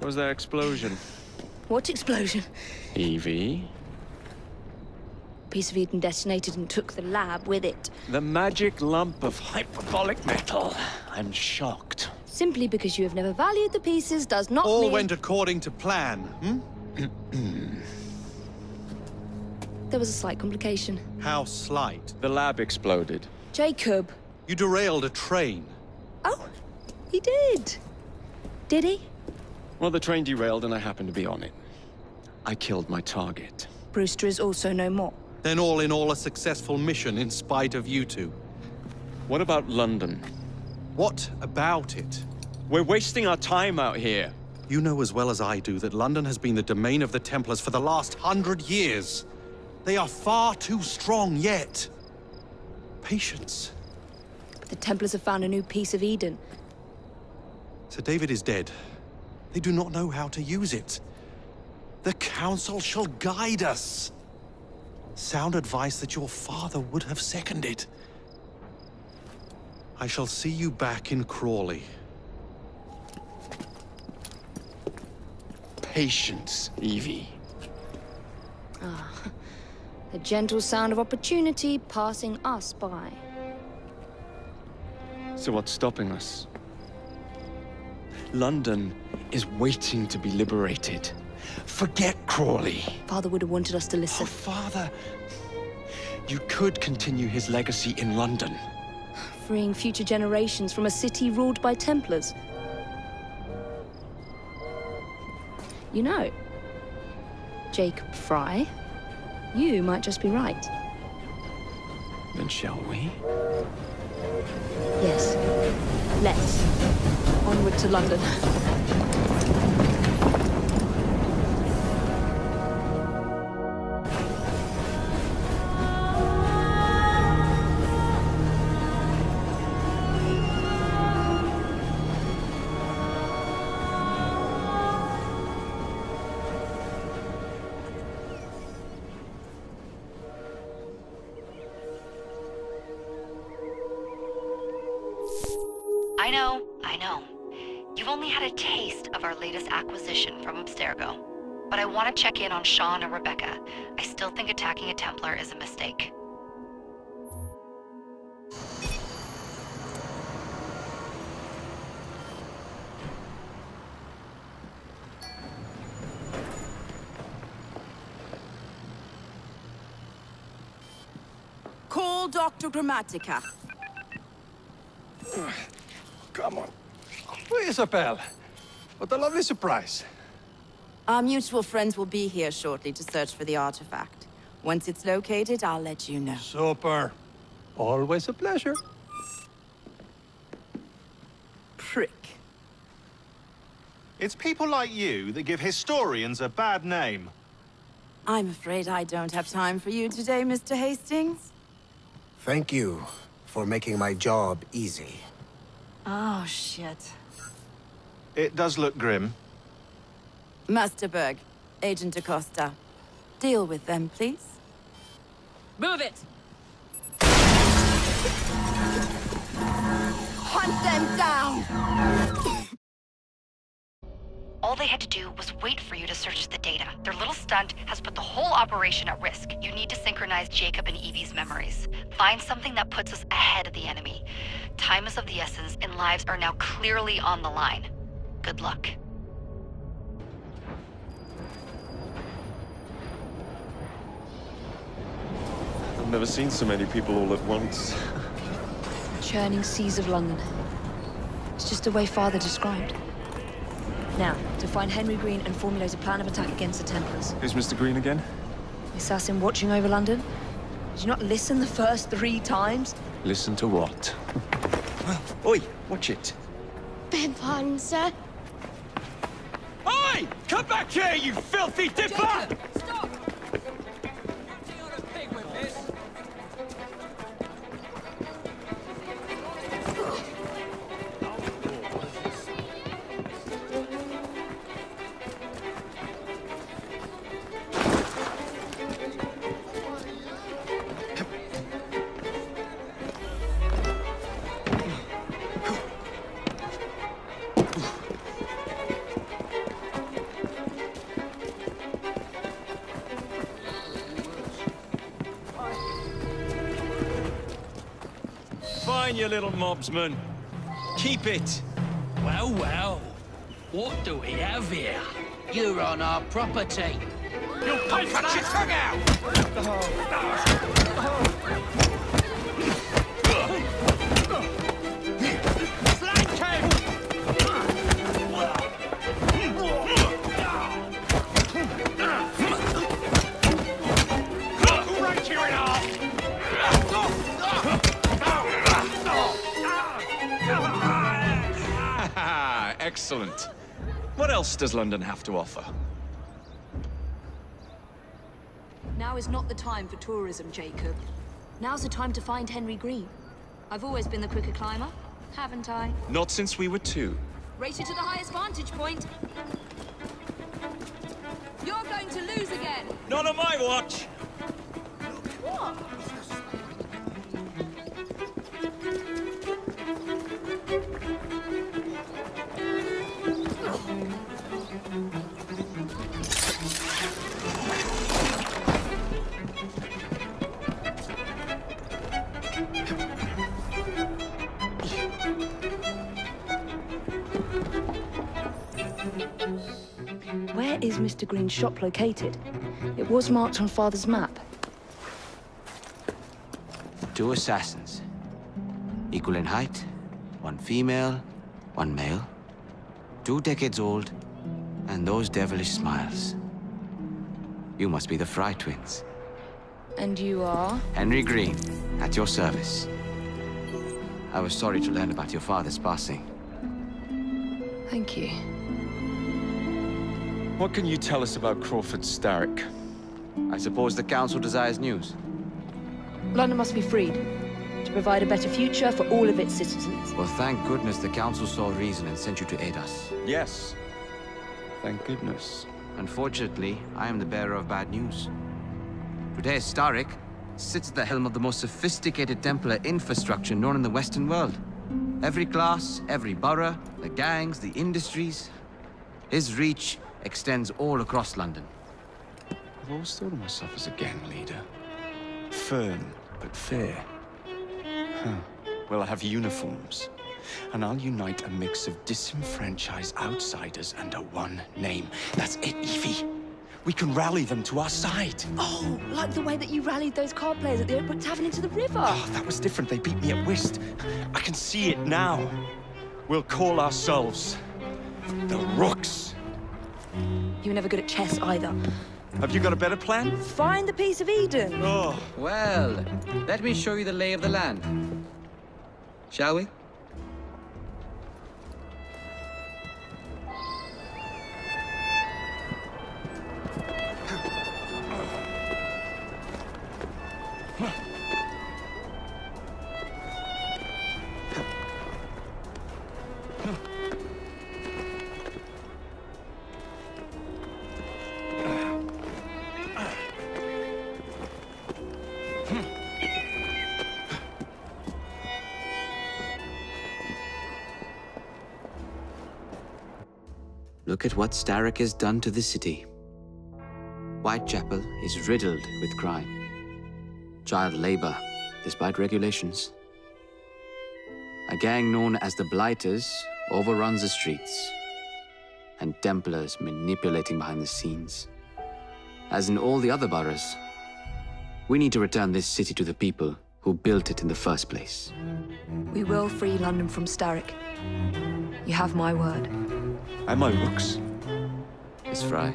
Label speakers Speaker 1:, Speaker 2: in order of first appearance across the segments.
Speaker 1: was that explosion?
Speaker 2: What explosion?
Speaker 1: Evie?
Speaker 2: Piece of Eden detonated and took the lab with it.
Speaker 1: The magic lump of hyperbolic metal. I'm shocked.
Speaker 2: Simply because you have never valued the pieces does not mean...
Speaker 3: All went according to plan, hmm?
Speaker 2: There was a slight complication.
Speaker 3: How slight?
Speaker 1: The lab exploded.
Speaker 2: Jacob.
Speaker 3: You derailed a train.
Speaker 2: Oh, he did. Did he?
Speaker 1: Well, the train derailed and I happened to be on it. I killed my target.
Speaker 2: Brewster is also no more.
Speaker 3: Then all in all, a successful mission in spite of you two.
Speaker 1: What about London?
Speaker 3: What about it?
Speaker 1: We're wasting our time out here.
Speaker 3: You know as well as I do that London has been the domain of the Templars for the last 100 years. They are far too strong yet. Patience.
Speaker 2: But the Templars have found a new piece of Eden.
Speaker 3: Sir David is dead. They do not know how to use it. The Council shall guide us. Sound advice that your father would have seconded. I shall see you back in Crawley.
Speaker 1: Patience, Evie.
Speaker 2: Ah, the gentle sound of opportunity passing us by.
Speaker 1: So what's stopping us? London is waiting to be liberated. Forget Crawley.
Speaker 2: Father would have wanted us to listen.
Speaker 1: Oh, Father. You could continue his legacy in London.
Speaker 2: Freeing future generations from a city ruled by Templars. You know, Jacob Fry, you might just be right.
Speaker 1: Then shall we?
Speaker 2: Yes. Let's. Onward to London.
Speaker 4: I know. You've only had a taste of our latest acquisition from Abstergo. But I want to check in on Sean and Rebecca. I still think attacking a Templar is a mistake.
Speaker 5: Call Dr. Grammatica.
Speaker 6: Come on. Isabel, what a lovely surprise.
Speaker 5: Our mutual friends will be here shortly to search for the artifact. Once it's located, I'll let you know.
Speaker 6: Super. Always a pleasure.
Speaker 5: Prick.
Speaker 7: It's people like you that give historians a bad name.
Speaker 5: I'm afraid I don't have time for you today, Mr. Hastings.
Speaker 8: Thank you for making my job easy.
Speaker 5: Oh, shit.
Speaker 7: It does look grim.
Speaker 5: Masterberg, Agent Acosta. Deal with them, please. Move it! Hunt them down!
Speaker 4: All they had to do was wait for you to search the data. Their little stunt has put the whole operation at risk. You need to synchronize Jacob and Evie's memories. Find something that puts us ahead of the enemy. Time is of the essence, and lives are now clearly on the line. Good luck.
Speaker 1: I've never seen so many people all at once.
Speaker 2: Churning seas of London. It's just the way Father described. Now, to find Henry Green and formulate a plan of attack against the Templars.
Speaker 1: Who's Mr. Green again?
Speaker 2: The assassin watching over London? Did you not listen the first 3 times?
Speaker 1: Listen to what? Oi, watch it.
Speaker 9: Beg pardon, sir.
Speaker 1: Oi! Come back here, you filthy dipper!
Speaker 5: Jacob, stop!
Speaker 1: Fine, you little mobsman. Keep it.
Speaker 10: Well, well. What do we have here? You're on our property.
Speaker 6: You'll pay for that! Tongue Flank him! Right you in half!
Speaker 1: Excellent. What else does London have to offer?
Speaker 2: Now is not the time for tourism, Jacob. Now's the time to find Henry Green. I've always been the quicker climber, haven't I?
Speaker 1: Not since we were 2.
Speaker 2: Race you to the highest vantage point. You're going to lose again.
Speaker 1: Not on my watch!
Speaker 2: What? Where is Mr. Green's shop located? It was marked on Father's map.
Speaker 11: 2 assassins. Equal in height. 1 female, 1 male. 2 decades old. And those devilish smiles. You must be the Fry twins.
Speaker 2: And you are?
Speaker 11: Henry Green, at your service. I was sorry to learn about your father's passing.
Speaker 2: Thank you.
Speaker 1: What can you tell us about Crawford Starrick?
Speaker 11: I suppose the Council desires news.
Speaker 2: London must be freed, to provide a better future for all of its citizens.
Speaker 11: Well, thank goodness the Council saw reason and sent you to aid us.
Speaker 1: Yes. Thank goodness.
Speaker 11: Unfortunately, I am the bearer of bad news. Today, Starrick sits at the helm of the most sophisticated Templar infrastructure known in the Western world. Every class, every borough, the gangs, the industries. His reach extends all across London.
Speaker 1: I've always thought of myself as a gang leader. Firm, but fair. Huh. Well, I have uniforms. And I'll unite a mix of disenfranchised outsiders under one name. That's it, Evie. We can rally them to our side.
Speaker 2: Oh, like the way that you rallied those card players at the Oakbrook Tavern into the river.
Speaker 1: Oh, that was different. They beat me at whist. I can see it now. We'll call ourselves the Rooks.
Speaker 2: You were never good at chess either.
Speaker 1: Have you got a better plan?
Speaker 2: Find the piece of Eden.
Speaker 1: Oh.
Speaker 11: Well, let me show you the lay of the land. Shall we? Look at what Starrick has done to the city. Whitechapel is riddled with crime. Child labor, despite regulations. A gang known as the Blighters overruns the streets. And Templars manipulating behind the scenes. As in all the other boroughs, we need to return this city to the people who built it in the first place.
Speaker 2: We will free London from Starrick. You have my word.
Speaker 1: And my Rooks.
Speaker 11: Miss Fry,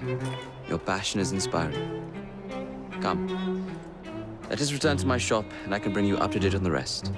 Speaker 11: your passion is inspiring. Come. Let us return to my shop, and I can bring you up to date on the rest.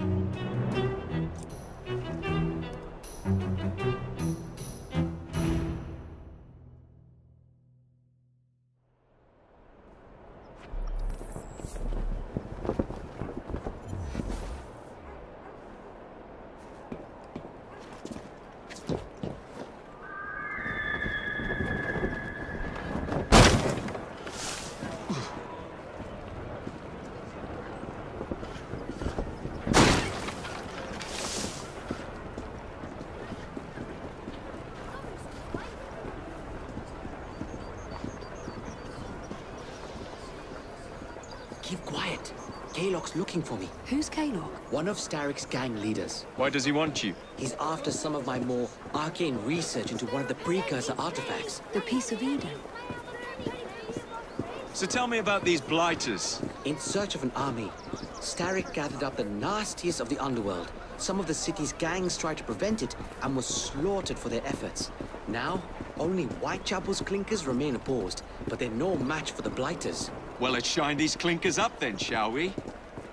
Speaker 11: Kalok's looking for me.
Speaker 2: Who's Kalok?
Speaker 11: One of Starrick's gang leaders.
Speaker 1: Why does he want you?
Speaker 11: He's after some of my more arcane research into one of the precursor artifacts.
Speaker 2: The Piece of Eden.
Speaker 1: So tell me about these blighters.
Speaker 11: In search of an army, Starrick gathered up the nastiest of the underworld. Some of the city's gangs tried to prevent it and were slaughtered for their efforts. Now, only Whitechapel's clinkers remain opposed, but they're no match for the blighters.
Speaker 1: Well, let's shine these clinkers up then, shall we?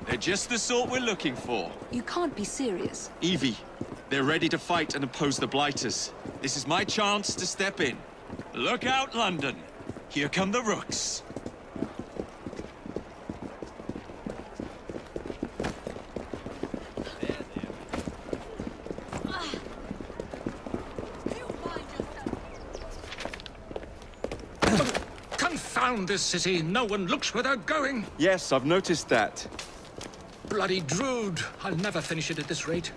Speaker 1: They're just the sort we're looking for.
Speaker 2: You can't be serious.
Speaker 1: Evie, they're ready to fight and oppose the blighters. This is my chance to step in. Look out, London. Here come the rooks.
Speaker 10: Confound this city! No one looks where they're going!
Speaker 1: Yes, I've noticed that.
Speaker 10: Bloody Drood! I'll never finish it at this rate.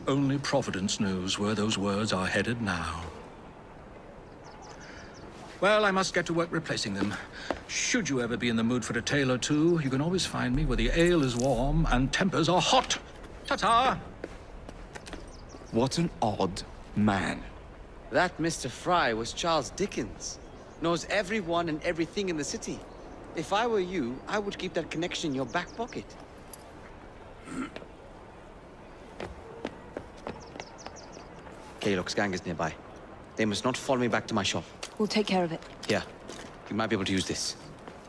Speaker 10: Only Providence knows where those words are headed now. Well, I must get to work replacing them. Should you ever be in the mood for a tale or two, you can always find me where the ale is warm and tempers are hot. Ta-ta!
Speaker 1: What an odd man.
Speaker 11: That Mr. Fry was Charles Dickens. Knows everyone and everything in the city. If I were you, I would keep that connection in your back pocket. Kalok's gang is nearby. They must not follow me back to my shop.
Speaker 2: We'll take care of it.
Speaker 11: Here, you might be able to use this.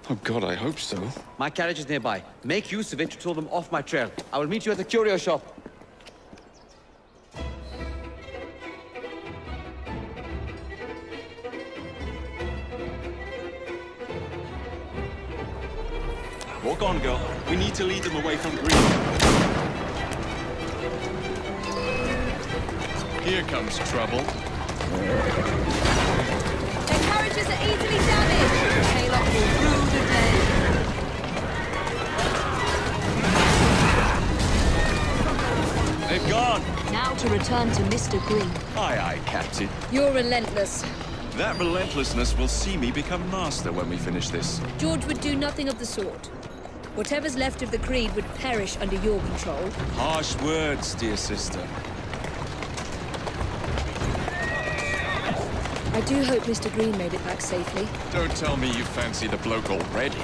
Speaker 1: Oh God, I hope so.
Speaker 11: My carriage is nearby. Make use of it to throw them off my trail. I will meet you at the curio shop.
Speaker 1: Walk on, girl. We need to lead them away from Green. Here comes trouble.
Speaker 2: Their carriages are easily damaged. Kalok will rule the day.
Speaker 1: They've gone.
Speaker 2: Now to return to Mr. Green.
Speaker 1: Aye, aye, Captain.
Speaker 2: You're relentless.
Speaker 1: That relentlessness will see me become master when we finish this.
Speaker 2: George would do nothing of the sort. Whatever's left of the Creed would perish under your control.
Speaker 1: Harsh words, dear sister.
Speaker 2: I do hope Mr. Green made it back safely.
Speaker 1: Don't tell me you fancy the bloke already.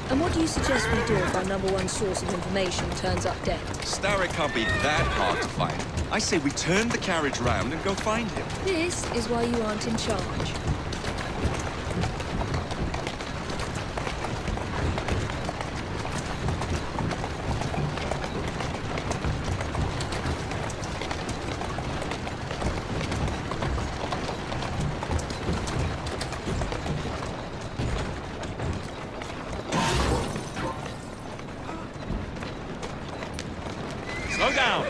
Speaker 2: And what do you suggest we do if our #1 source of information turns up dead?
Speaker 1: Starrick can't be that hard to find. I say we turn the carriage round and go find him.
Speaker 2: This is why you aren't in charge.
Speaker 1: Slow down!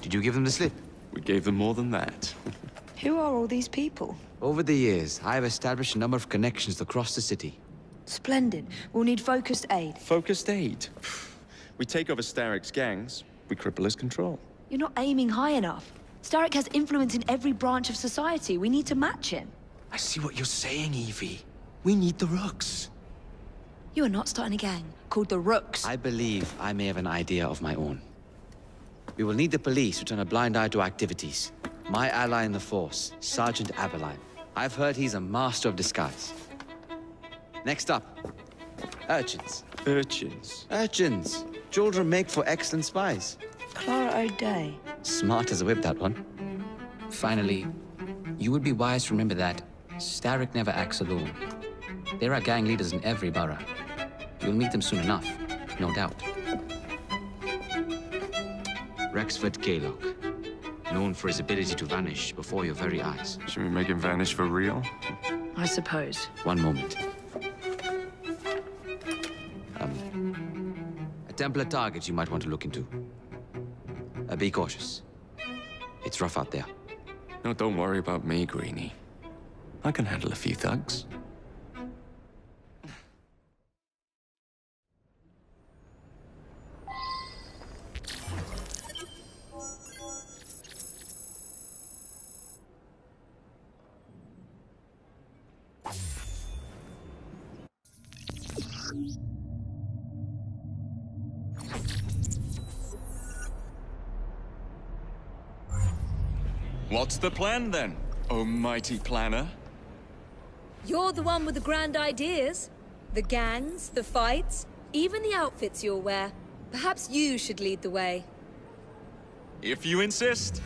Speaker 11: Did you give them the slip?
Speaker 1: We gave them more than that.
Speaker 2: Who are all these people?
Speaker 11: Over the years, I have established a number of connections across the city.
Speaker 2: Splendid. We'll need focused aid.
Speaker 1: Focused aid. We take over Starrick's gangs, we cripple his control.
Speaker 2: You're not aiming high enough. Starrick has influence in every branch of society. We need to match him.
Speaker 1: I see what you're saying, Evie. We need the rooks.
Speaker 2: You are not starting a gang called the Rooks.
Speaker 11: I believe I may have an idea of my own. We will need the police to turn a blind eye to activities. My ally in the force, Sergeant Aberline. I've heard he's a master of disguise. Next up, urchins.
Speaker 1: Urchins?
Speaker 11: Urchins. Children make for excellent spies.
Speaker 2: Clara O'Day.
Speaker 11: Smart as a whip, that one. Finally, you would be wise to remember that Starrick never acts alone. There are gang leaders in every borough. You'll meet them soon enough, no doubt. Rexford Kalok, known for his ability to vanish before your very eyes.
Speaker 1: Should we make him vanish for real?
Speaker 2: I suppose.
Speaker 11: One moment. A Templar target you might want to look into. Be cautious. It's rough out there.
Speaker 1: No, don't worry about me, Greenie. I can handle a few thugs. What's the plan then, oh mighty planner?
Speaker 2: You're the one with the grand ideas. The gangs, the fights, even the outfits you'll wear. Perhaps you should lead the way.
Speaker 1: If you insist.